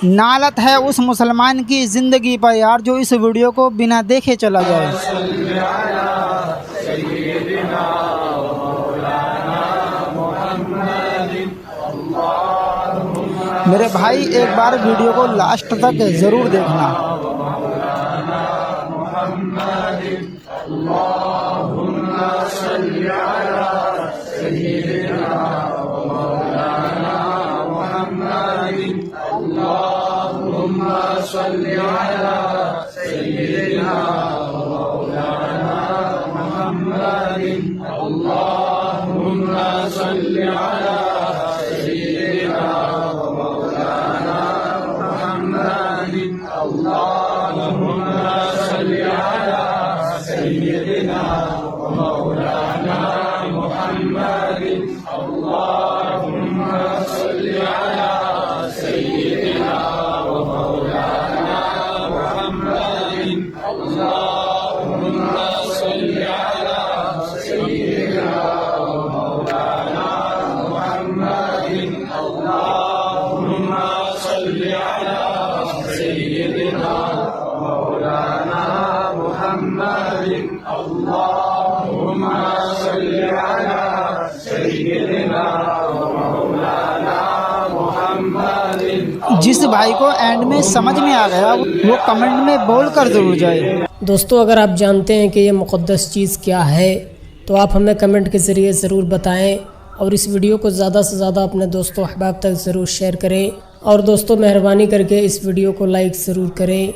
नालत है उस मुसलमान की ज़िंदगी पर यार जो इस वीडियो को बिना देखे चला जाए। मेरे भाई एक बार वीडियो को लास्ट तक ज़रूर देखना। जिस भाई को एंड में समझ में आ गया वो कमेंट में बोल कर जरूर जाए। दोस्तों, अगर आप जानते हैं कि ये मुक़द्दस चीज़ क्या है तो आप हमें कमेंट के ज़रिए ज़रूर बताएं और इस वीडियो को ज़्यादा से ज़्यादा अपने दोस्तों अहबाब तक ज़रूर शेयर करें। और दोस्तों, मेहरबानी करके इस वीडियो को लाइक ज़रूर करें।